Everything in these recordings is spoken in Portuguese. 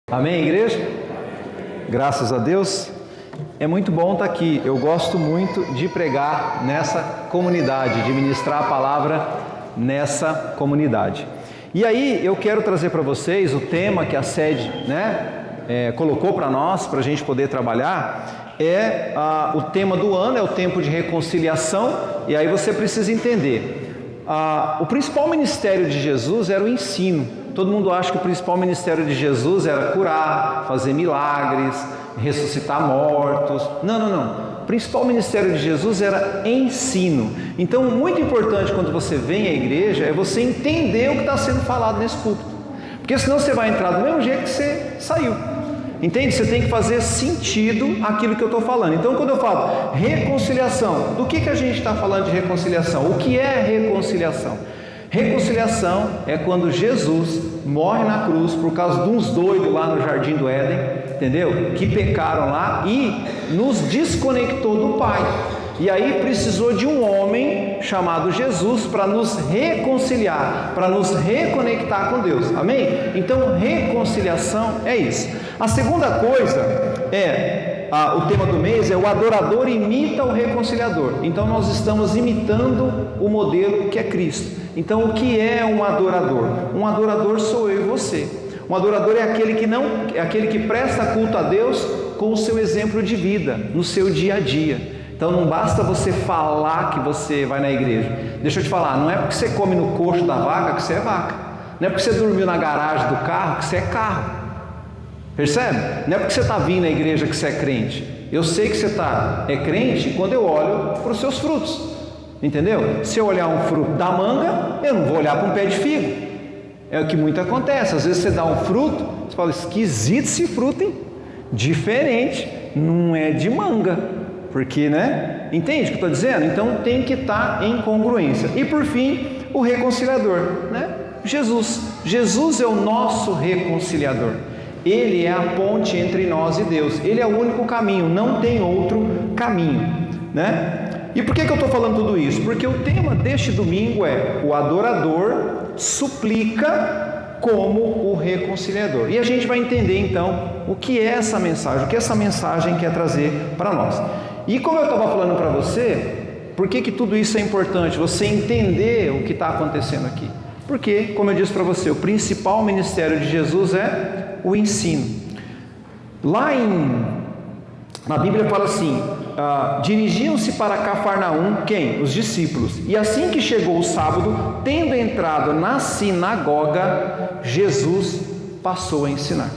Amém, igreja? Graças a Deus. É muito bom estar aqui. Eu gosto muito de pregar nessa comunidade, de ministrar a palavra nessa comunidade. E aí eu quero trazer para vocês o tema que a sede colocou para nós, para a gente poder trabalhar, o tema do ano, é o tempo de reconciliação. E aí você precisa entender, o principal ministério de Jesus era o ensino. Todo mundo acha que o principal ministério de Jesus era curar, fazer milagres, ressuscitar mortos. Não. O principal ministério de Jesus era ensino. Então, muito importante quando você vem à igreja é você entender o que está sendo falado nesse púlpito. Porque senão você vai entrar do mesmo jeito que você saiu. Entende? Você tem que fazer sentido aquilo que eu estou falando. Então, quando eu falo reconciliação, do que a gente está falando de reconciliação? O que é reconciliação? Reconciliação é quando Jesus morre na cruz por causa de uns doidos lá no Jardim do Éden, entendeu? Que pecaram lá e nos desconectou do Pai. E aí precisou de um homem chamado Jesus para nos reconciliar, para nos reconectar com Deus. Amém? Então, reconciliação é isso. A segunda coisa o tema do mês é o adorador imita o reconciliador. Então nós estamos imitando o modelo que é Cristo. Então o que é um adorador? Um adorador sou eu e você. Um adorador é aquele que presta culto a Deus com o seu exemplo de vida, no seu dia a dia. Então não basta você falar que você vai na igreja. Deixa eu te falar, não é porque você come no coxo da vaca que você é vaca. Não é porque você dormiu na garagem do carro que você é carro. Percebe? Não é porque você está vindo na igreja que você é crente. Eu sei que você é crente quando eu olho para os seus frutos. Entendeu? Se eu olhar um fruto da manga, eu não vou olhar para um pé de figo. É o que muito acontece. Às vezes você dá um fruto, você fala, esquisito esse fruto, hein? Diferente, não é de manga. Porque, Entende o que eu estou dizendo? Então tem que estar em congruência. E por fim, o reconciliador, Jesus. Jesus é o nosso reconciliador. Ele é a ponte entre nós e Deus. Ele é o único caminho, não tem outro caminho, E por que eu estou falando tudo isso? Porque o tema deste domingo é o adorador suplica como o reconciliador. E a gente vai entender então o que é essa mensagem, o que essa mensagem quer trazer para nós. E como eu estava falando para você, por que tudo isso é importante? Você entender o que está acontecendo aqui. Porque, como eu disse para você, o principal ministério de Jesus é o ensino. Na Bíblia fala assim, dirigiam-se para Cafarnaum, quem? Os discípulos. E assim que chegou o sábado, tendo entrado na sinagoga, Jesus passou a ensinar.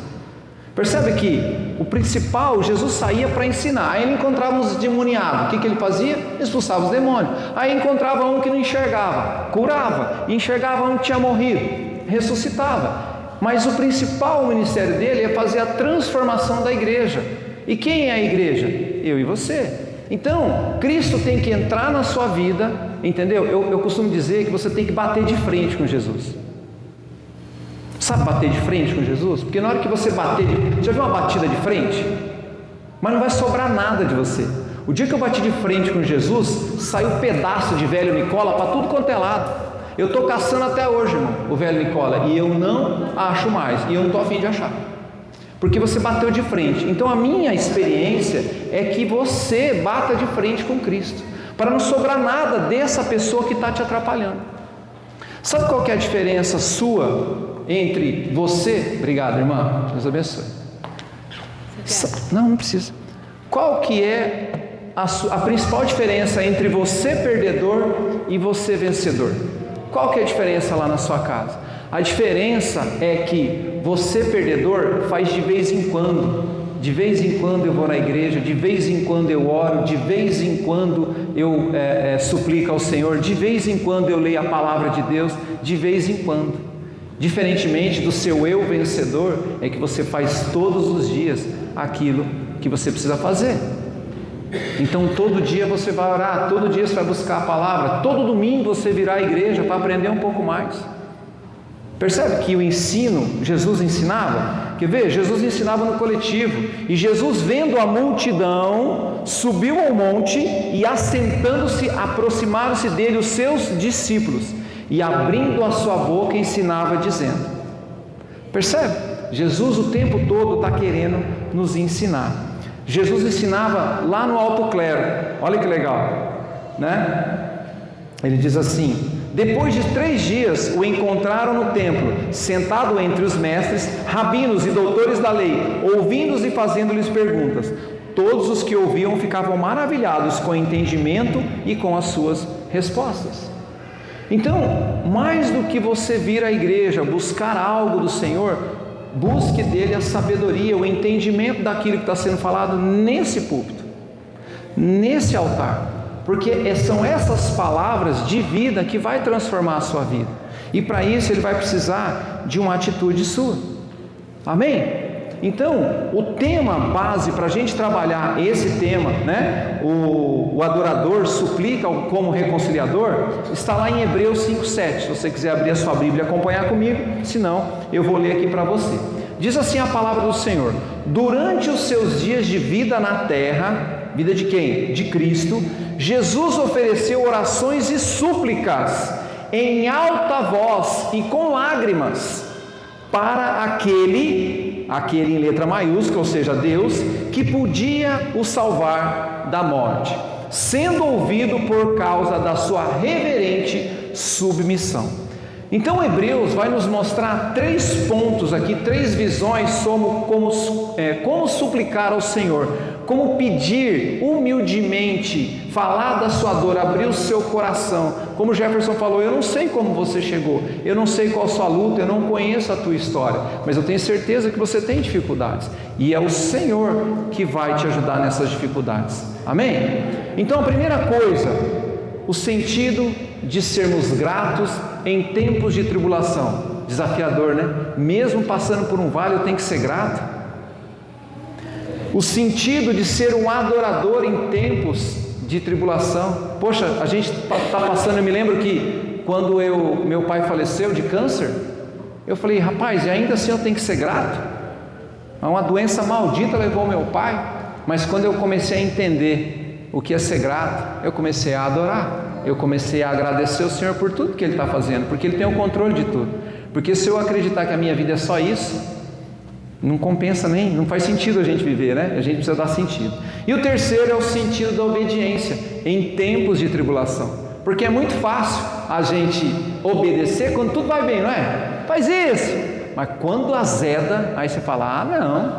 Percebe que o principal, Jesus saía para ensinar. Aí ele encontrava uns demoniados. O que ele fazia? Expulsava os demônios. Aí encontrava um que não enxergava, curava. Enxergava um que tinha morrido, ressuscitava. Mas o principal ministério dele é fazer a transformação da igreja. E quem é a igreja? Eu e você. Então, Cristo tem que entrar na sua vida, entendeu? Eu costumo dizer que você tem que bater de frente com Jesus. Sabe bater de frente com Jesus? Porque na hora que você bater, já viu uma batida de frente? Mas não vai sobrar nada de você. O dia que eu bati de frente com Jesus, saiu pedaço de velho Nicola para tudo quanto é lado. Eu estou caçando até hoje, irmão, o velho Nicola, e eu não acho mais, e eu não estou a fim de achar, porque você bateu de frente. Então a minha experiência é que você bata de frente com Cristo, para não sobrar nada dessa pessoa que está te atrapalhando. Sabe qual que é a diferença sua entre você? Obrigado, irmã, Deus abençoe. Não precisa. Qual que é a principal diferença entre você perdedor e você vencedor? Qual que é a diferença lá na sua casa? A diferença é que você perdedor faz de vez em quando. De vez em quando eu vou na igreja, de vez em quando eu oro, de vez em quando eu suplico ao Senhor, de vez em quando eu leio a palavra de Deus, de vez em quando. Diferentemente do seu eu vencedor, é que você faz todos os dias aquilo que você precisa fazer. Então todo dia você vai orar, todo dia você vai buscar a palavra, todo domingo você virá à igreja para aprender um pouco mais. Percebe que o ensino, Jesus ensinava? Quer ver? Jesus ensinava no coletivo. E Jesus, vendo a multidão, subiu ao monte e, assentando-se, aproximaram-se dele os seus discípulos. E abrindo a sua boca ensinava dizendo. Percebe? Jesus o tempo todo está querendo nos ensinar. Jesus ensinava lá no alto clero, olha que legal, né? Ele diz assim: depois de 3 dias o encontraram no templo, sentado entre os mestres, rabinos e doutores da lei, ouvindo-os e fazendo-lhes perguntas. Todos os que ouviam ficavam maravilhados com o entendimento e com as suas respostas. Então, mais do que você vir à igreja, buscar algo do Senhor, busque dele a sabedoria, o entendimento daquilo que está sendo falado nesse púlpito, nesse altar. Porque são essas palavras de vida que vai transformar a sua vida. E para isso ele vai precisar de uma atitude sua. Amém? Então, o tema base para a gente trabalhar esse tema, né? O adorador suplica como reconciliador, está lá em Hebreus 5:7. Se você quiser abrir a sua Bíblia e acompanhar comigo, senão eu vou ler aqui para você. Diz assim a palavra do Senhor: durante os seus dias de vida na terra, vida de quem? De Cristo, Jesus ofereceu orações e súplicas em alta voz e com lágrimas para aquele em letra maiúscula, ou seja, Deus, que podia o salvar da morte, sendo ouvido por causa da sua reverente submissão. Então Hebreus vai nos mostrar 3 pontos aqui, 3 visões sobre como suplicar ao Senhor, como pedir humildemente, falar da sua dor, abrir o seu coração. Como Jefferson falou, eu não sei como você chegou, eu não sei qual a sua luta, eu não conheço a tua história, mas eu tenho certeza que você tem dificuldades, e é o Senhor que vai te ajudar nessas dificuldades. Amém? Então a primeira coisa, o sentido de sermos gratos em tempos de tribulação. Desafiador, né? Mesmo passando por um vale, eu tenho que ser grato. O sentido de ser um adorador em tempos de tribulação. Poxa, a gente está passando, eu me lembro que quando meu pai faleceu de câncer, eu falei, rapaz, e ainda assim eu tenho que ser grato? Uma doença maldita levou meu pai, mas quando eu comecei a entender o que é ser grato, eu comecei a adorar. Eu comecei a agradecer o Senhor por tudo que Ele está fazendo, porque Ele tem o controle de tudo. Porque se eu acreditar que a minha vida é só isso, não compensa nem, não faz sentido a gente viver, né? A gente precisa dar sentido. E o terceiro é o sentido da obediência em tempos de tribulação, porque é muito fácil a gente obedecer quando tudo vai bem, não é? Faz isso, mas quando azeda, aí você fala, não,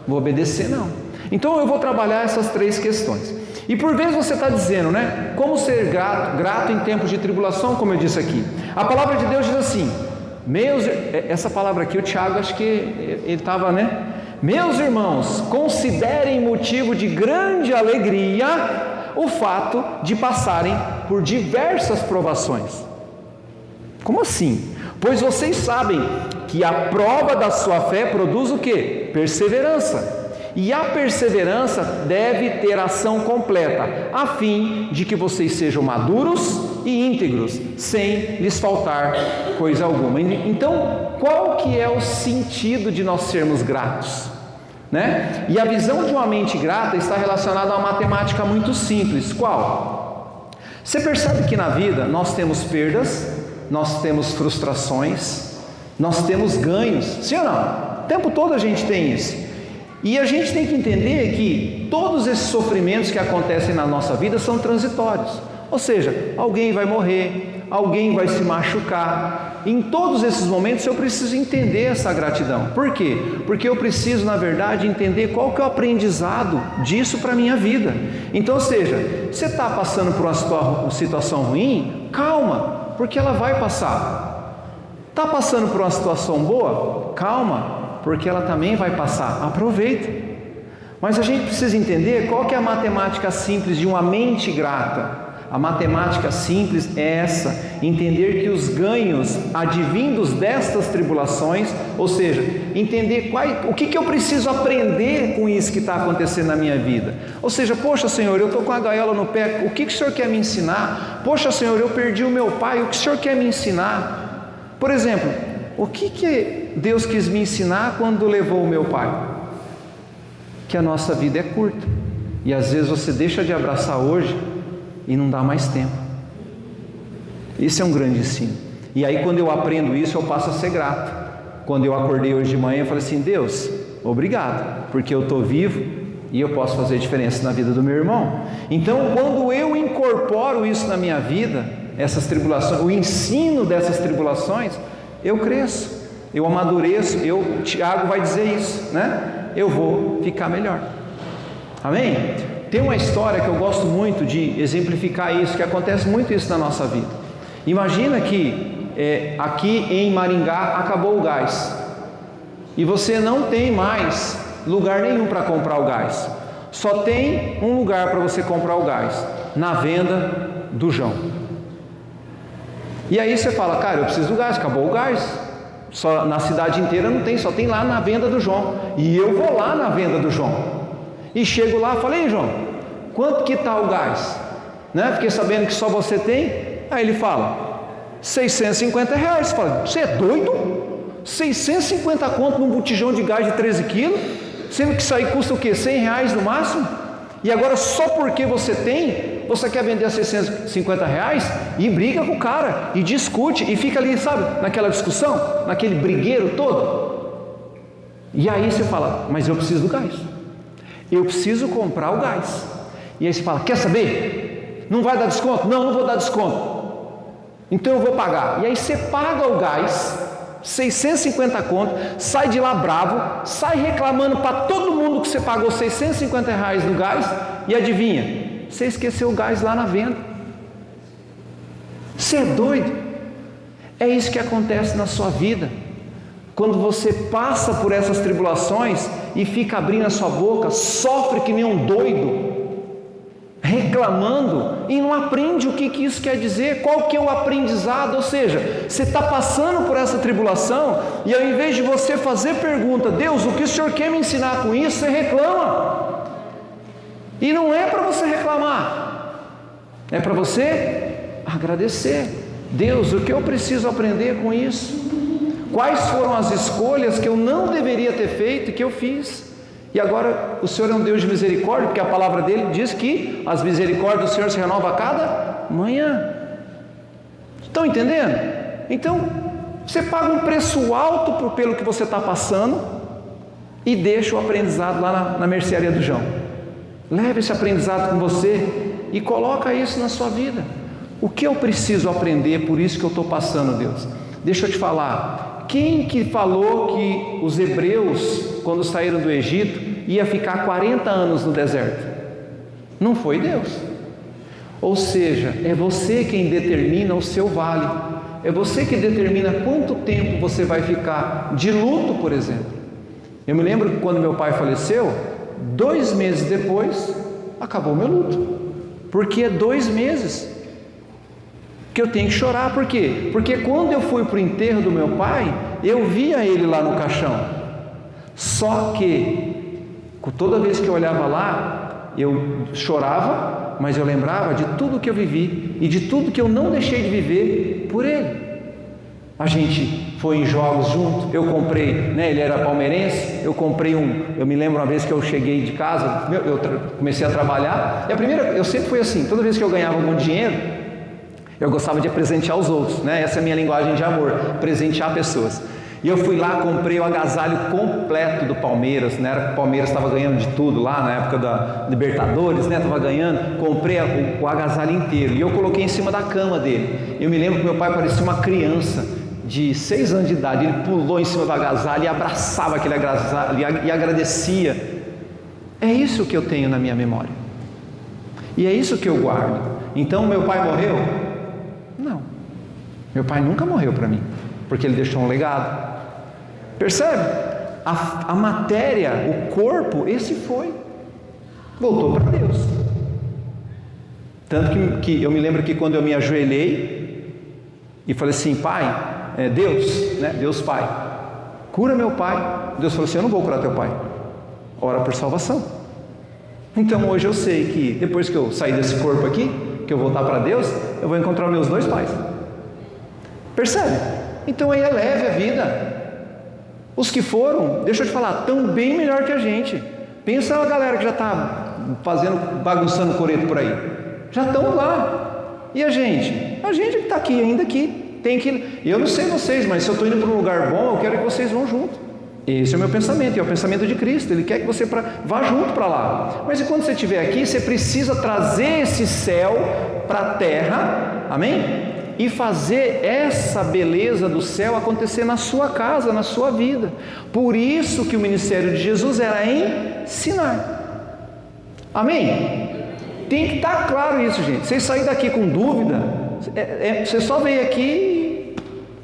vou obedecer não. Então eu vou trabalhar essas 3 questões. E por vezes você está dizendo, né? Como ser grato em tempos de tribulação, como eu disse aqui. A palavra de Deus diz assim, essa palavra aqui, o Tiago, acho que ele estava, né? Meus irmãos, considerem motivo de grande alegria o fato de passarem por diversas provações. Como assim? Pois vocês sabem que a prova da sua fé produz o quê? Perseverança. E a perseverança deve ter ação completa, a fim de que vocês sejam maduros e íntegros, sem lhes faltar coisa alguma. Então, qual que é o sentido de nós sermos gratos? Né? E a visão de uma mente grata está relacionada a uma matemática muito simples. Qual? Você percebe que na vida nós temos perdas, nós temos frustrações, nós temos ganhos, sim ou não? O tempo todo a gente tem isso. E a gente tem que entender que todos esses sofrimentos que acontecem na nossa vida são transitórios. Ou seja, alguém vai morrer, alguém vai se machucar. Em todos esses momentos eu preciso entender essa gratidão. Por quê? Porque eu preciso, na verdade, entender qual que é o aprendizado disso para a minha vida. Então, ou seja, você está passando por uma situação ruim, calma, porque ela vai passar. Está passando por uma situação boa? Calma, porque ela também vai passar, aproveita. Mas a gente precisa entender qual que é a matemática simples de uma mente grata. A matemática simples é essa, entender que os ganhos advindos destas tribulações, ou seja, entender o que eu preciso aprender com isso que está acontecendo na minha vida. Ou seja, poxa Senhor, eu estou com a gaiola no pé, o que o Senhor quer me ensinar? Poxa Senhor, eu perdi o meu pai, o que o Senhor quer me ensinar? Por exemplo, o que Deus quis me ensinar quando levou o meu pai? Que a nossa vida é curta, e às vezes você deixa de abraçar hoje e não dá mais tempo. Esse é um grande ensino. E aí quando eu aprendo isso, eu passo a ser grato. quando eu acordei hoje de manhã, eu falei assim: Deus, obrigado, porque eu estou vivo e eu posso fazer diferença na vida do meu irmão. Então, quando eu incorporo isso na minha vida, essas tribulações, o ensino dessas tribulações, eu cresço, eu amadureço. Tiago vai dizer isso, né? Eu vou ficar melhor. Amém? Tem uma história que eu gosto muito de exemplificar isso, que acontece muito isso na nossa vida. Imagina que aqui em Maringá acabou o gás e você não tem mais lugar nenhum para comprar o gás. Só tem um lugar para você comprar o gás: na venda do João. E aí você fala: cara, eu preciso do gás, acabou o gás. Só na cidade inteira não tem, só tem lá na venda do João. E eu vou lá na venda do João. E chego lá, falei: João, quanto que está o gás? Né? Fiquei sabendo que só você tem. Aí ele fala: R$650. Você fala: você é doido? 650 conto num botijão de gás de 13 quilos? Sendo que isso aí custa o quê? R$100 no máximo? E agora só porque você tem, você quer vender a R$650 e briga com o cara, e discute, e fica ali, sabe, naquela discussão, naquele brigueiro todo. E aí você fala: mas eu preciso do gás, eu preciso comprar o gás. E aí você fala: quer saber? Não vai dar desconto? Não, não vou dar desconto. Então eu vou pagar. E aí você paga o gás, 650 conto, sai de lá bravo, sai reclamando para todo mundo que você pagou R$650 no gás, e adivinha? Você esqueceu o gás lá na venda. Você é doido? É isso que acontece na sua vida. Quando você passa por essas tribulações e fica abrindo a sua boca, sofre que nem um doido, reclamando, e não aprende o que isso quer dizer, qual que é o aprendizado. Ou seja, você está passando por essa tribulação, e ao invés de você fazer pergunta: Deus, o que o Senhor quer me ensinar com isso? Você reclama. E não é para você reclamar, é para você agradecer. Deus, o que eu preciso aprender com isso? Quais foram as escolhas que eu não deveria ter feito e que eu fiz? E agora o Senhor é um Deus de misericórdia, porque a palavra dele diz que as misericórdias do Senhor se renovam a cada manhã. Estão entendendo? Então, você paga um preço alto pelo que você está passando e deixa o aprendizado lá na mercearia do João. Leve esse aprendizado com você e coloca isso na sua vida. O que eu preciso aprender por isso que eu estou passando, Deus? Deixa eu te falar. Quem que falou que os hebreus, quando saíram do Egito, ia ficar 40 anos no deserto? Não foi Deus. Ou seja, é você quem determina o seu vale. É você que determina quanto tempo você vai ficar de luto, por exemplo. Eu me lembro que quando meu pai faleceu, 2 meses depois, acabou meu luto. Porque é 2 meses que eu tenho que chorar. Por quê? Porque quando eu fui para o enterro do meu pai, eu via ele lá no caixão. Só que toda vez que eu olhava lá, eu chorava, mas eu lembrava de tudo que eu vivi e de tudo que eu não deixei de viver por ele. A gente foi em jogos junto, eu comprei, né, ele era palmeirense, eu comprei eu me lembro uma vez que eu cheguei de casa, eu comecei a trabalhar, e eu sempre fui assim, toda vez que eu ganhava algum dinheiro, eu gostava de presentear os outros, né? Essa é a minha linguagem de amor, presentear pessoas. E eu fui lá, comprei o agasalho completo do Palmeiras, né? O Palmeiras estava ganhando de tudo lá na época da Libertadores, né? Estava ganhando, comprei o agasalho inteiro e eu coloquei em cima da cama dele. Eu me lembro que meu pai parecia uma criança de 6 anos de idade, ele pulou em cima do agasalho e abraçava aquele agasalho e agradecia. É isso que eu tenho na minha memória. E é isso que eu guardo. Então, meu pai morreu? Não. Meu pai nunca morreu para mim, porque ele deixou um legado. Percebe? A matéria, o corpo, esse foi. Voltou para Deus. Tanto que eu me lembro que quando eu me ajoelhei e falei assim: Pai, Deus, né? Deus Pai, cura meu pai. Deus falou assim: eu não vou curar teu pai, ora por salvação. Então hoje eu sei que depois que eu sair desse corpo aqui, que eu voltar para Deus, eu vou encontrar meus 2 pais. Percebe? Então aí é leve a vida. Os que foram, deixa eu te falar, estão bem melhor que a gente. Pensa a galera que já está bagunçando coreto por aí, já estão lá. E a gente que está aqui, ainda aqui, Eu não sei vocês, mas se eu estou indo para um lugar bom, eu quero que vocês vão junto. Esse é o meu pensamento, é o pensamento de Cristo. Ele quer que você vá junto para lá. Mas e quando você estiver aqui, você precisa trazer esse céu para a terra, amém? E fazer essa beleza do céu acontecer na sua casa, na sua vida. Por isso que o ministério de Jesus era ensinar. Amém? Tem que estar claro isso, gente. Vocês saírem daqui com dúvida, você só veio aqui,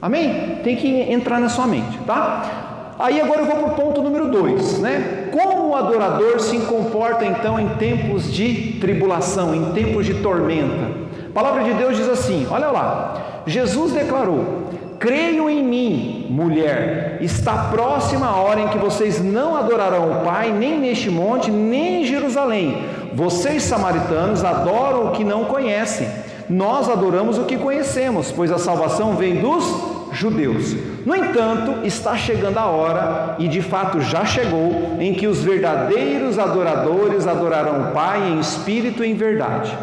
amém? Tem que entrar na sua mente, tá? Aí agora eu vou para o ponto número 2, né? Como o adorador se comporta então em tempos de tribulação, em tempos de tormenta? A palavra de Deus diz assim, olha lá, Jesus declarou: creio em mim, mulher, está próxima a hora em que vocês não adorarão o Pai, nem neste monte, nem em Jerusalém. Vocês, samaritanos, adoram o que não conhecem. Nós adoramos o que conhecemos, pois a salvação vem dos judeus. No entanto, está chegando a hora, e de fato já chegou, em que os verdadeiros adoradores adorarão o Pai em espírito e em verdade.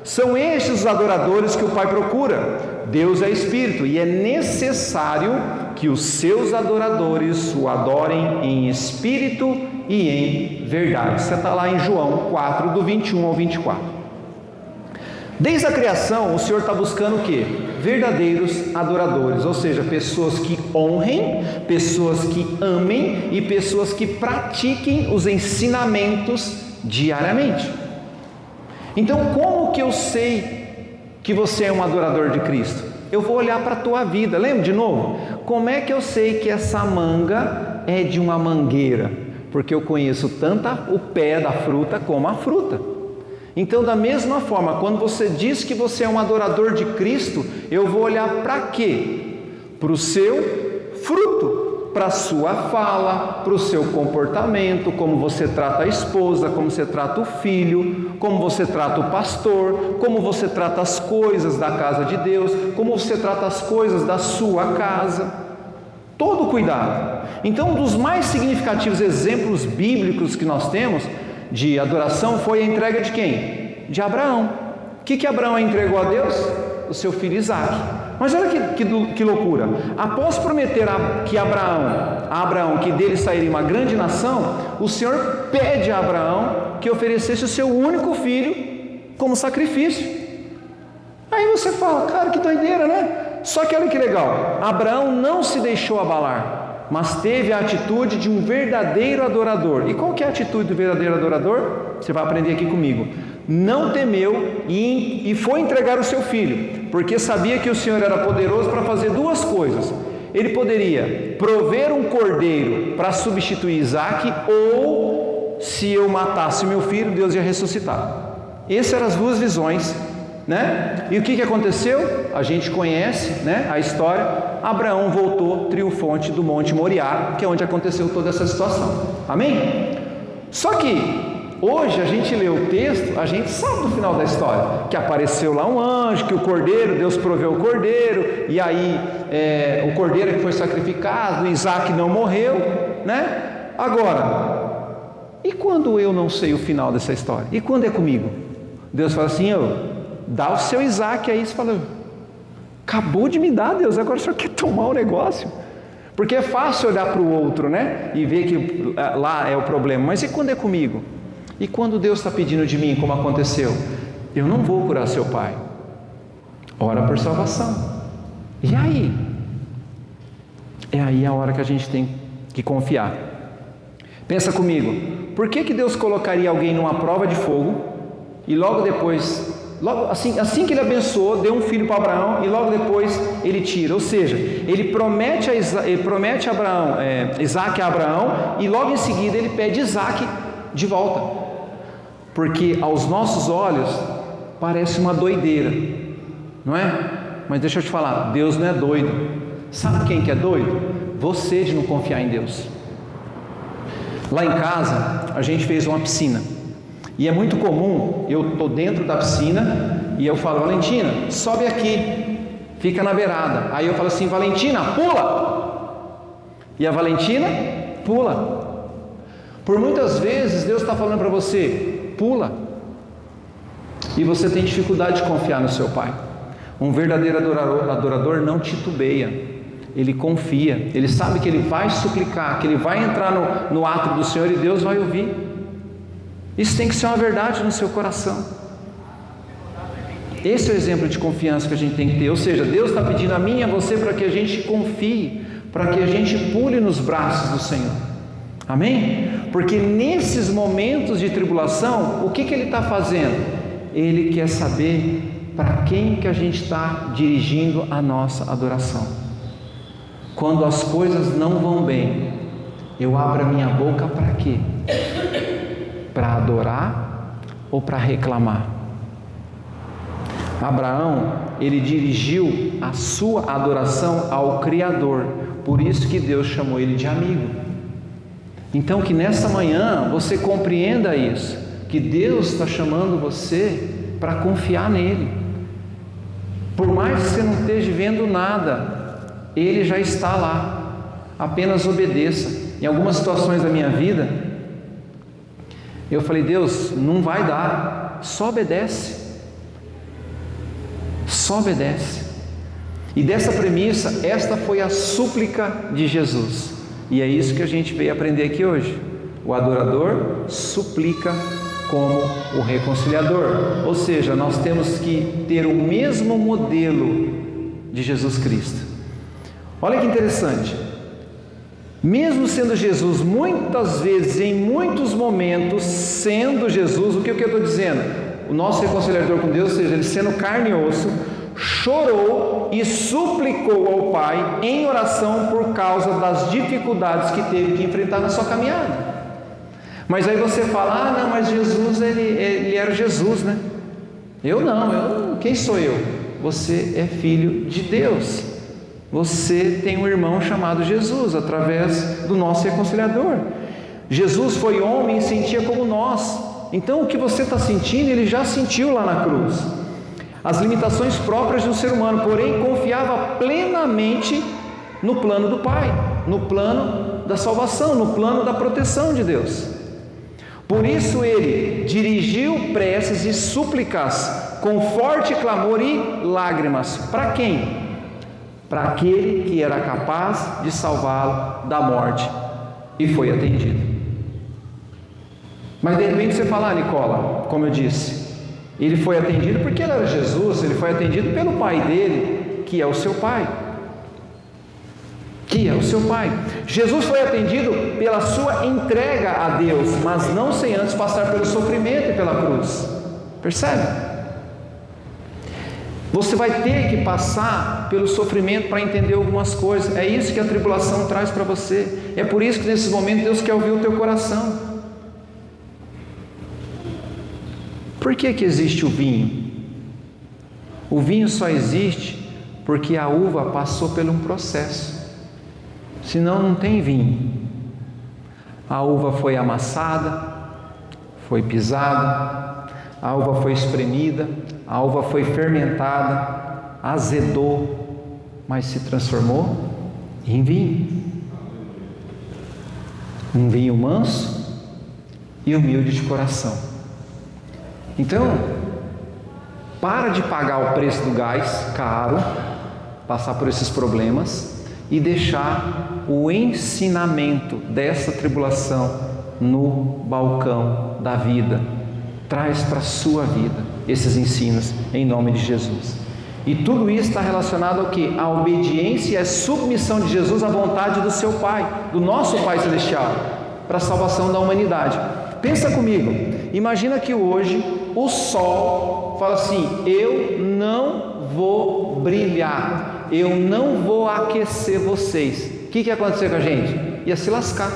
São estes os adoradores que o Pai procura. Deus é espírito e é necessário que os seus adoradores o adorem em espírito e em verdade. Você está lá em João 4, do 21 ao 24. Desde a criação, o Senhor está buscando o quê? Verdadeiros adoradores, ou seja, pessoas que honrem, pessoas que amem e pessoas que pratiquem os ensinamentos diariamente. Então, como que eu sei que você é um adorador de Cristo? Eu vou olhar para a tua vida. Lembra de novo? Como é que eu sei que essa manga é de uma mangueira? Porque eu conheço tanto o pé da fruta como a fruta. Então, da mesma forma, quando você diz que você é um adorador de Cristo, eu vou olhar para quê? Para o seu fruto. Para a sua fala, para o seu comportamento, como você trata a esposa, como você trata o filho, como você trata o pastor, como você trata as coisas da casa de Deus, como você trata as coisas da sua casa. Todo cuidado. Então, um dos mais significativos exemplos bíblicos que nós temos de adoração foi a entrega de quem? De Abraão. O que Abraão entregou a Deus? O seu filho Isaque. Mas olha que loucura. Após prometer a Abraão que dele sairia uma grande nação, o Senhor pede a Abraão que oferecesse o seu único filho como sacrifício. Aí você fala, cara, que doideira, né? Só que olha que legal, Abraão não se deixou abalar, mas teve a atitude de um verdadeiro adorador. E qual que é a atitude do verdadeiro adorador? Você vai aprender aqui comigo. Não temeu e foi entregar o seu filho, porque sabia que o Senhor era poderoso para fazer duas coisas. Ele poderia prover um cordeiro para substituir Isaque, ou se eu matasse meu filho, Deus ia ressuscitar. Essas eram as duas visões, né? E o que aconteceu? A gente conhece, né, a história. Abraão voltou triunfante do Monte Moriá, que é onde aconteceu toda essa situação. Amém? Só que hoje a gente lê o texto, a gente sabe do final da história, que apareceu lá um anjo, que o cordeiro, Deus proveu o cordeiro, e aí o cordeiro que foi sacrificado, Isaque não morreu, né? Agora, e quando eu não sei o final dessa história? E quando é comigo? Deus fala assim, dá o seu Isaque aí. Você fala, acabou de me dar, Deus, agora o senhor quer tomar o negócio? Porque é fácil olhar para o outro, né? E ver que lá é o problema, mas e quando é comigo? E quando Deus está pedindo de mim, como aconteceu? Eu não vou curar seu pai. Ora por salvação. E aí? É aí a hora que a gente tem que confiar. Pensa comigo. Por que Deus colocaria alguém numa prova de fogo e logo depois, assim que ele abençoou, deu um filho para Abraão e logo depois ele tira? Ou seja, ele promete Isaque a Abraão e logo em seguida ele pede Isaque de volta. Porque aos nossos olhos parece uma doideira, não é? Mas deixa eu te falar, Deus não é doido. Sabe quem que é doido? Você, de não confiar em Deus. Lá em casa a gente fez uma piscina e é muito comum, eu estou dentro da piscina e eu falo, Valentina, sobe aqui, fica na beirada. Aí eu falo assim, Valentina, pula! E a Valentina pula. Por muitas vezes Deus está falando para você, pula. E você tem dificuldade de confiar no seu pai. Um verdadeiro adorador não titubeia, ele confia, ele sabe que ele vai suplicar, que ele vai entrar no átrio do Senhor e Deus vai ouvir. Isso tem que ser uma verdade no seu coração. Esse é o exemplo de confiança que a gente tem que ter, ou seja, Deus está pedindo a mim e a você para que a gente confie, para que a gente pule nos braços do Senhor, amém? Porque nesses momentos de tribulação, o que Ele está fazendo? Ele quer saber para quem que a gente está dirigindo a nossa adoração. Quando as coisas não vão bem, eu abro a minha boca para quê? Para adorar ou para reclamar? Abraão, ele dirigiu a sua adoração ao Criador, por isso que Deus chamou ele de amigo. Então que nesta manhã você compreenda isso, que Deus está chamando você para confiar nele. Por mais que você não esteja vendo nada, Ele já está lá, apenas obedeça. Em algumas situações da minha vida, eu falei, Deus, não vai dar, só obedece. Só obedece. E dessa premissa, esta foi a súplica de Jesus. E é isso que a gente veio aprender aqui hoje. O adorador suplica como o reconciliador. Ou seja, nós temos que ter o mesmo modelo de Jesus Cristo. Olha que interessante. Mesmo sendo Jesus, muitas vezes, em muitos momentos, sendo Jesus, o que eu estou dizendo? O nosso reconciliador com Deus, ou seja, ele sendo carne e osso, chorou e suplicou ao Pai em oração por causa das dificuldades que teve que enfrentar na sua caminhada. Mas aí você fala, não, mas Jesus, ele era Jesus, né? Eu não, quem sou eu? Você é filho de Deus. Você tem um irmão chamado Jesus, através do nosso reconciliador. Jesus foi homem e sentia como nós. Então o que você está sentindo, ele já sentiu lá na cruz. As limitações próprias do ser humano, porém confiava plenamente no plano do Pai, no plano da salvação, no plano da proteção de Deus. Por isso ele dirigiu preces e súplicas com forte clamor e lágrimas. Para quem? Para aquele que era capaz de salvá-lo da morte, e foi atendido. Mas de repente você fala, Nicola, como eu disse, ele foi atendido porque ele era Jesus, ele foi atendido pelo Pai dele, que é o seu Pai. Jesus foi atendido pela sua entrega a Deus, mas não sem antes passar pelo sofrimento e pela cruz. Percebe? Você vai ter que passar pelo sofrimento para entender algumas coisas. É isso que a tribulação traz para você. É por isso que nesses momentos Deus quer ouvir o teu coração. Por que existe o vinho? O vinho só existe porque a uva passou por um processo. Senão não tem vinho. A uva foi amassada, foi pisada, a uva foi espremida, a uva foi fermentada, azedou, mas se transformou em vinho. Um vinho manso e humilde de coração. Então, para de pagar o preço do gás caro, passar por esses problemas e deixar o ensinamento dessa tribulação no balcão da vida. Traz para a sua vida esses ensinos em nome de Jesus. E tudo isso está relacionado ao que? A obediência e a submissão de Jesus à vontade do seu Pai, do nosso Pai Celestial, para a salvação da humanidade. Pensa comigo, imagina que hoje o sol fala assim, eu não vou brilhar, eu não vou aquecer vocês. O que ia acontecer com a gente? Ia se lascar,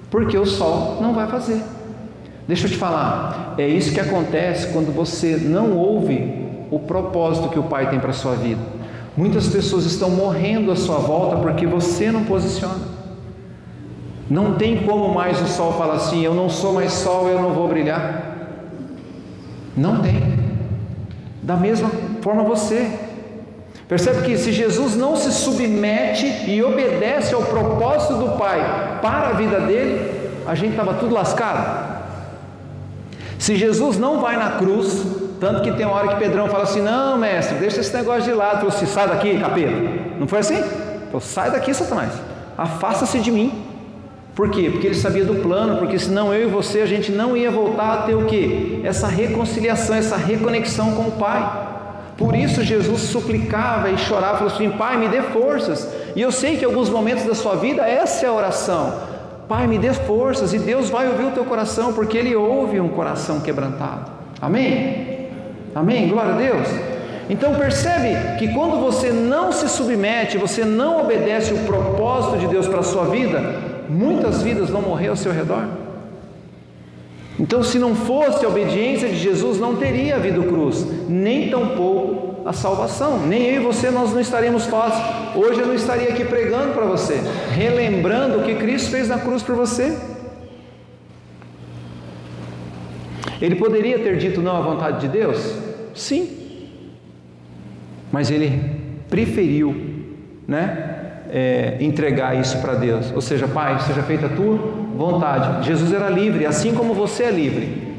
porque o sol não vai fazer. Deixa eu te falar, é isso que acontece quando você não ouve o propósito que o Pai tem para a sua vida. Muitas pessoas estão morrendo à sua volta porque você não posiciona. Não tem como mais o sol falar assim, eu não sou mais sol, eu não vou brilhar. Não tem. Da mesma forma você. Percebe que se Jesus não se submete e obedece ao propósito do Pai para a vida dele, a gente estava tudo lascado. Se Jesus não vai na cruz, Tanto que tem uma hora que Pedrão fala assim: não, mestre, deixa esse negócio de lado. Ele falou assim: sai daqui, capeta. Não foi assim? Ele falou: sai daqui, Satanás, afasta-se de mim. Por quê? Porque ele sabia do plano, porque senão eu e você, a gente não ia voltar a ter o quê? Essa reconciliação, essa reconexão com o Pai. Por isso Jesus suplicava e chorava, falou assim: Pai, me dê forças. E eu sei que em alguns momentos da sua vida essa é a oração: Pai, me dê forças. E Deus vai ouvir o teu coração, porque Ele ouve um coração quebrantado. Amém? Amém? Glória a Deus. Então percebe que quando você não se submete, você não obedece o propósito de Deus para a sua vida, muitas vidas vão morrer ao seu redor. Então, se não fosse a obediência de Jesus, não teria havido cruz, nem tampouco a salvação. Nem eu e você, nós não estaríamos fáceis. Hoje eu não estaria aqui pregando para você, relembrando o que Cristo fez na cruz por você. Ele poderia ter dito não à vontade de Deus? Sim. Mas ele preferiu, entregar isso para Deus. Ou seja, Pai, seja feita a tua vontade. Jesus era livre, assim como você é livre.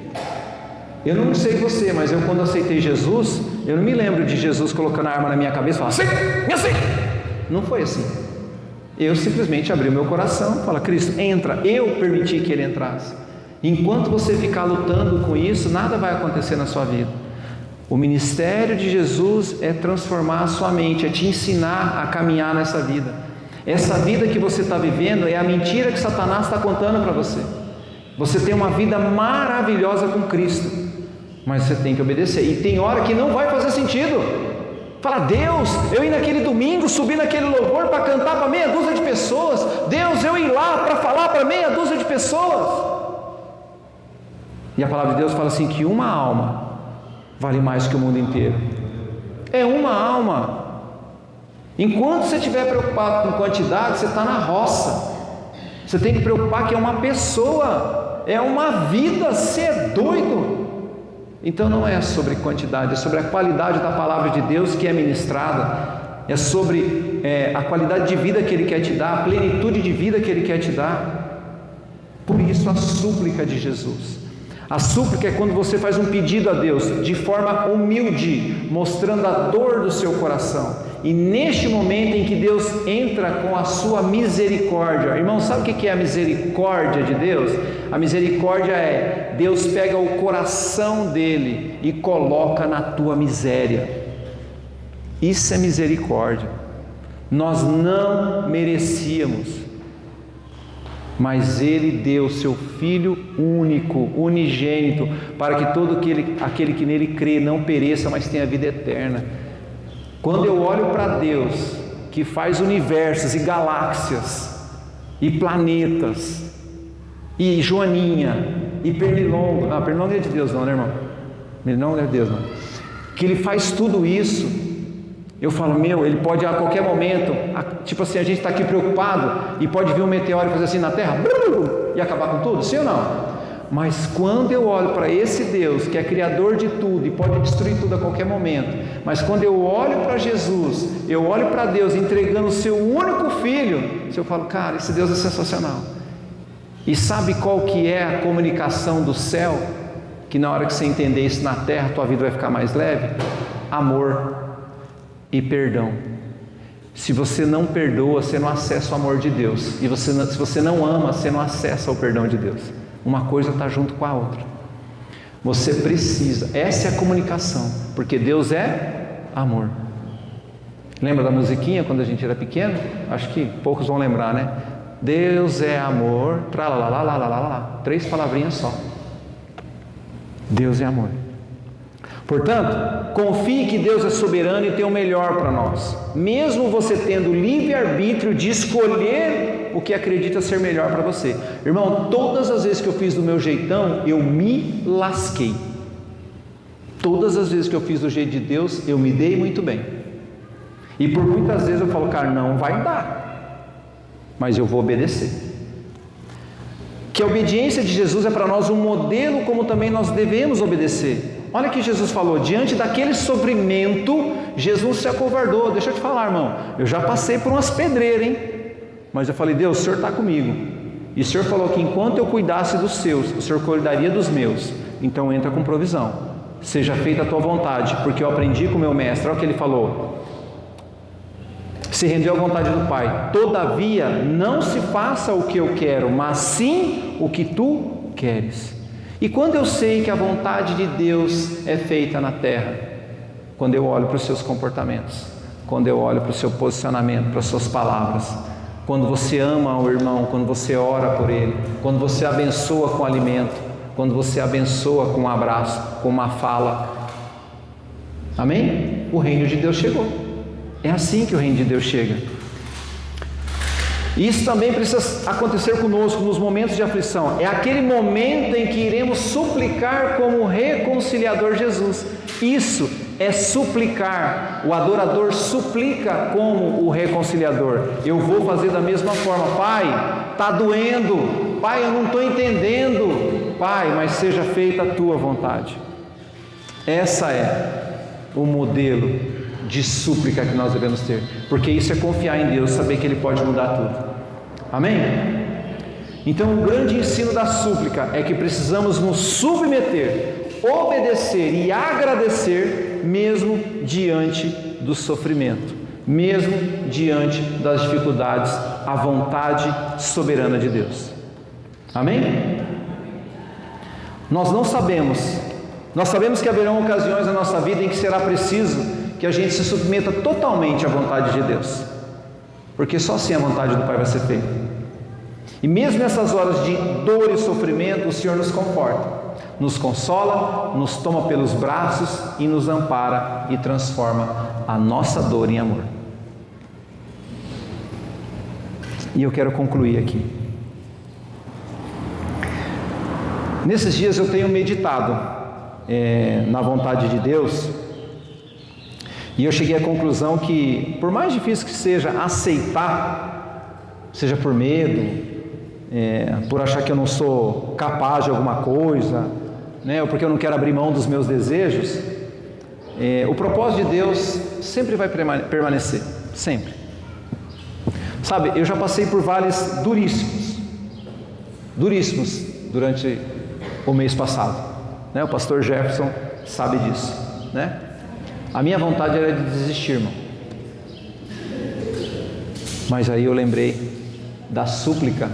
Eu não sei você, mas eu, quando aceitei Jesus, eu não me lembro de Jesus colocando a arma na minha cabeça e falando: me aceita! Não foi assim. Eu simplesmente abri o meu coração e falei: Cristo, entra. Eu permiti que Ele entrasse. Enquanto você ficar lutando com isso, nada vai acontecer na sua vida. O ministério de Jesus é transformar a sua mente, é te ensinar a caminhar nessa vida. Essa vida que você está vivendo é a mentira que Satanás está contando para você. Você tem uma vida maravilhosa com Cristo, mas você tem que obedecer. E tem hora que não vai fazer sentido. Fala: Deus, eu ir naquele domingo, subir naquele louvor para cantar para meia dúzia de pessoas. Deus, eu ir lá para falar para meia dúzia de pessoas. E a palavra de Deus fala assim, que uma alma vale mais que o mundo inteiro. É uma alma. Enquanto você estiver preocupado com quantidade, você está na roça. Você tem que preocupar que é uma pessoa, é uma vida. Você é doido. Então não é sobre quantidade, é sobre a qualidade da palavra de Deus que é ministrada, é sobre a qualidade de vida que Ele quer te dar, a plenitude de vida que Ele quer te dar. Por isso a súplica de Jesus. A súplica é quando você faz um pedido a Deus de forma humilde, mostrando a dor do seu coração. E neste momento em que Deus entra com a sua misericórdia. Irmão, sabe o que é a misericórdia de Deus? A misericórdia é: Deus pega o coração dele e coloca na tua miséria. Isso é misericórdia. Nós não merecíamos, mas Ele deu seu Filho único, unigênito, para que todo aquele que nele crê não pereça, mas tenha vida eterna. Quando eu olho para Deus, que faz universos e galáxias, e planetas, e Joaninha, e Pernilongo, não, Pernilongo é de Deus não, né, irmão? Pernilongo não é de Deus não. Que Ele faz tudo isso, eu falo: Ele pode a qualquer momento, tipo assim, a gente está aqui preocupado, e pode vir um meteoro e fazer assim na Terra, e acabar com tudo, sim ou não? Mas quando eu olho para esse Deus, que é criador de tudo, e pode destruir tudo a qualquer momento, mas quando eu olho para Jesus, eu olho para Deus entregando o seu único Filho, eu falo: cara, esse Deus é sensacional. E sabe qual que é a comunicação do céu? Que na hora que você entender isso na terra, tua vida vai ficar mais leve? Amor e perdão. Se você não perdoa, você não acessa o amor de Deus. E se você não ama, você não acessa o perdão de Deus. Uma coisa está junto com a outra. Você precisa, essa é a comunicação, porque Deus é amor. Lembra da musiquinha quando a gente era pequeno? Acho que poucos vão lembrar, né? Deus é amor, tralalalalalalala, 3 palavrinhas só. Deus é amor. Portanto, confie que Deus é soberano e tem o melhor para nós, mesmo você tendo livre-arbítrio de escolher o que acredita ser melhor para você. Irmão, todas as vezes que eu fiz do meu jeitão, eu me lasquei. Todas as vezes que eu fiz do jeito de Deus, eu me dei muito bem. E por muitas vezes eu falo: cara, não vai dar, mas eu vou obedecer. Que a obediência de Jesus é para nós um modelo, como também nós devemos obedecer. Olha que Jesus falou: diante daquele sofrimento, Jesus se acovardou. Deixa eu te falar, irmão, eu já passei por umas pedreiras, hein? Mas eu falei: Deus, o Senhor está comigo. E o Senhor falou que enquanto eu cuidasse dos seus, o Senhor cuidaria dos meus. Então entra com provisão. seja feita a tua vontade, porque eu aprendi com o meu mestre. Olha o que ele falou: se rendeu à vontade do Pai. Todavia, não se faça o que eu quero, mas sim o que tu queres. E quando eu sei que a vontade de Deus é feita na terra? Quando eu olho para os seus comportamentos, quando eu olho para o seu posicionamento, para as suas palavras, quando você ama o irmão, quando você ora por ele, quando você abençoa com alimento, quando você abençoa com um abraço, com uma fala. Amém? O reino de Deus chegou. É assim que o reino de Deus chega. Isso também precisa acontecer conosco nos momentos de aflição. É aquele momento em que iremos suplicar como reconciliador Jesus. Isso é suplicar. O adorador suplica como o reconciliador. Eu vou fazer da mesma forma. Pai, está doendo. Pai, eu não estou entendendo. Pai, mas seja feita a tua vontade. Essa é o modelo de súplica que nós devemos ter, porque isso é confiar em Deus, saber que Ele pode mudar tudo. Amém? Então, o grande ensino da súplica é que precisamos nos submeter, obedecer e agradecer, mesmo diante do sofrimento, mesmo diante das dificuldades, à vontade soberana de Deus. Amém? Nós sabemos que haverão ocasiões na nossa vida em que será preciso que a gente se submeta totalmente à vontade de Deus, porque só assim a vontade do Pai vai ser feita. E mesmo nessas horas de dor e sofrimento, o Senhor nos conforta, nos consola, nos toma pelos braços e nos ampara e transforma a nossa dor em amor. E eu quero concluir aqui. Nesses dias eu tenho meditado na vontade de Deus, e eu cheguei à conclusão que, por mais difícil que seja aceitar, seja por medo, por achar que eu não sou capaz de alguma coisa, ou porque eu não quero abrir mão dos meus desejos, o propósito de Deus sempre vai permanecer, sempre. Sabe, eu já passei por vales duríssimos durante o mês passado, o pastor Jefferson sabe disso, A minha vontade era de desistir, irmão. Mas aí eu lembrei da súplica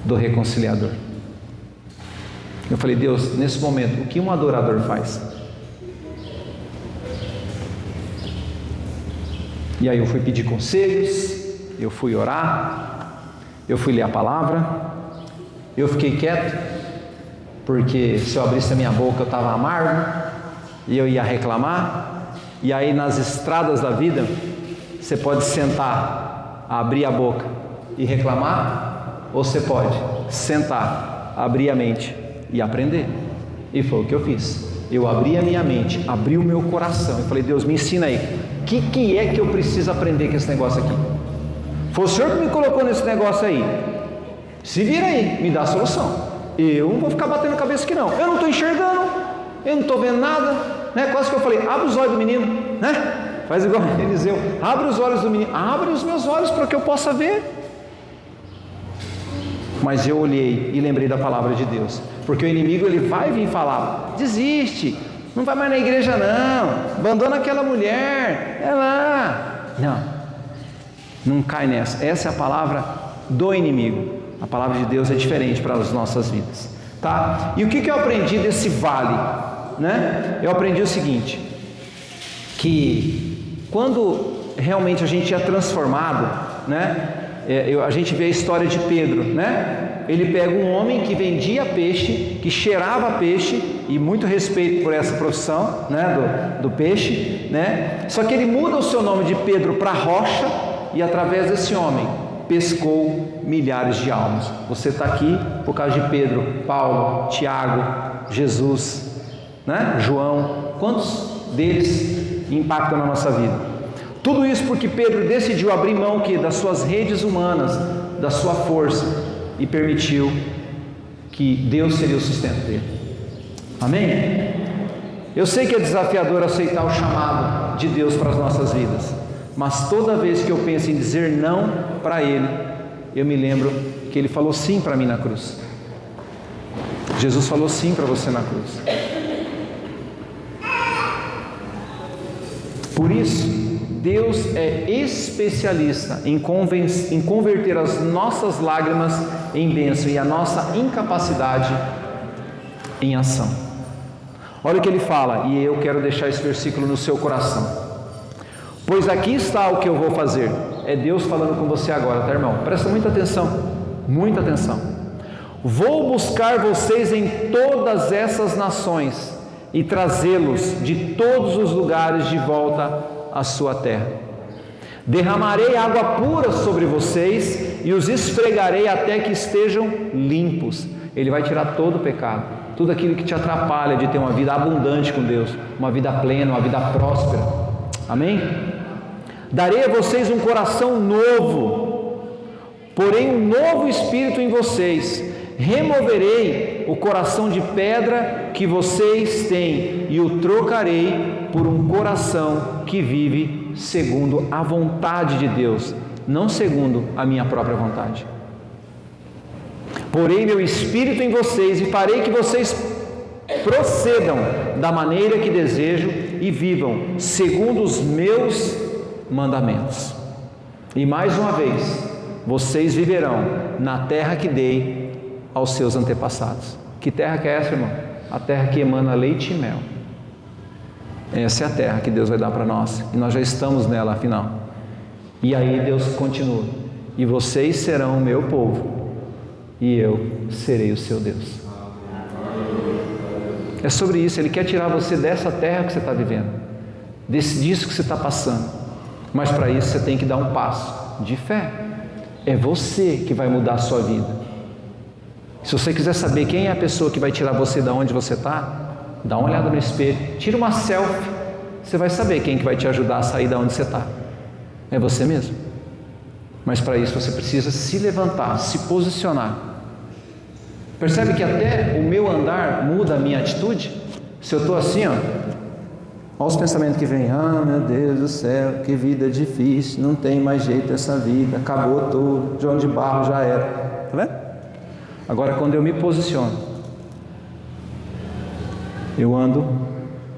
do reconciliador. Eu falei: Deus, nesse momento, o que um adorador faz? E aí eu fui pedir conselhos, eu fui orar, eu fui ler a palavra, eu fiquei quieto, porque se eu abrisse a minha boca eu estava amargo, e eu ia reclamar. E aí nas estradas da vida, você pode sentar, abrir a boca e reclamar, ou você pode sentar, abrir a mente e aprender. E foi o que eu fiz. Eu abri a minha mente, abri o meu coração e falei: Deus, me ensina aí, o que é que eu preciso aprender com esse negócio aqui? Foi o Senhor que me colocou nesse negócio aí, se vira aí, me dá a solução. Eu não vou ficar batendo a cabeça aqui não, eu não estou enxergando, eu não estou vendo nada, Quase que eu falei: abre os olhos do menino, Faz igual Eliseu: abre os olhos do menino, abre os meus olhos para que eu possa ver. Mas eu olhei e lembrei da palavra de Deus, porque o inimigo ele vai vir falar: desiste, não vai mais na igreja não, abandona aquela mulher, é lá. Não cai nessa. Essa é a palavra do inimigo. A palavra de Deus é diferente para as nossas vidas, tá? E o que eu aprendi desse vale? Eu aprendi o seguinte, que quando realmente a gente é transformado, a gente vê a história de Pedro, ele pega um homem que vendia peixe, que cheirava peixe, e muito respeito por essa profissão, do peixe, só que ele muda o seu nome de Pedro para Rocha, e através desse homem pescou milhares de almas. Você está aqui por causa de Pedro, Paulo, Tiago, Jesus, João. Quantos deles impactam na nossa vida? Tudo isso porque Pedro decidiu abrir mão das suas redes humanas, da sua força, e permitiu que Deus seria o sustento dele. Amém? Eu sei que é desafiador aceitar o chamado de Deus para as nossas vidas, mas toda vez que eu penso em dizer não para Ele, eu me lembro que Ele falou sim para mim na cruz. Jesus falou sim para você na cruz. Por isso, Deus é especialista em converter as nossas lágrimas em bênção e a nossa incapacidade em ação. Olha o que ele fala, e eu quero deixar esse versículo no seu coração. Pois aqui está o que eu vou fazer. É Deus falando com você agora, tá, irmão? Presta muita atenção, muita atenção. Vou buscar vocês em todas essas nações e trazê-los de todos os lugares de volta à sua terra. Derramarei água pura sobre vocês e os esfregarei até que estejam limpos. Ele vai tirar todo o pecado, tudo aquilo que te atrapalha de ter uma vida abundante com Deus, uma vida plena, uma vida próspera. Amém? Darei a vocês um coração novo, porém um novo espírito em vocês. Removerei o coração de pedra que vocês têm e o trocarei por um coração que vive segundo a vontade de Deus, não segundo a minha própria vontade. Porei meu espírito em vocês e farei que vocês procedam da maneira que desejo e vivam segundo os meus mandamentos. E mais uma vez, vocês viverão na terra que dei aos seus antepassados. Que terra que é essa, irmão? A terra que emana leite e mel. Essa é a terra que Deus vai dar para nós, e nós já estamos nela, afinal. E aí Deus continua: e vocês serão o meu povo, e eu serei o seu Deus. É sobre isso. Ele quer tirar você dessa terra que você está vivendo, disso que você está passando, mas para isso você tem que dar um passo de fé. É você que vai mudar a sua vida. Se você quiser saber quem é a pessoa que vai tirar você de onde você está, dá uma olhada no espelho, tira uma selfie, você vai saber quem que vai te ajudar a sair de onde você está. É você mesmo. Mas para isso você precisa se levantar, se posicionar. Percebe que até o meu andar muda a minha atitude? Se eu estou assim, olha os pensamentos que vêm: ah, meu Deus do céu, que vida difícil, não tem mais jeito essa vida, acabou tudo, João de Barro já era. Está vendo? Agora, quando eu me posiciono, eu ando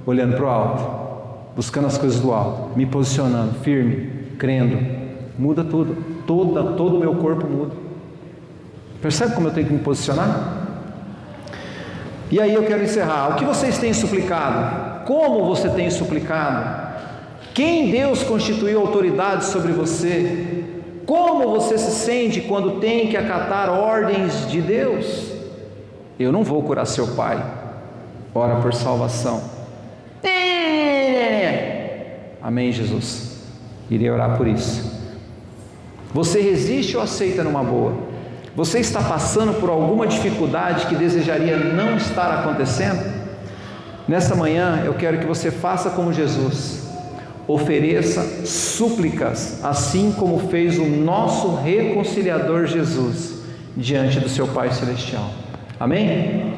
olhando para o alto, buscando as coisas do alto, me posicionando, firme, crendo, muda tudo, todo o meu corpo muda. Percebe como eu tenho que me posicionar? E aí eu quero encerrar. O que vocês têm suplicado? Como você tem suplicado? Quem Deus constituiu autoridade sobre você? Como você se sente quando tem que acatar ordens de Deus? Eu não vou curar seu pai. Ora por salvação. Amém, Jesus. Irei orar por isso. Você resiste ou aceita numa boa? Você está passando por alguma dificuldade que desejaria não estar acontecendo? Nessa manhã eu quero que você faça como Jesus. Ofereça súplicas, assim como fez o nosso reconciliador Jesus diante do seu Pai Celestial. Amém?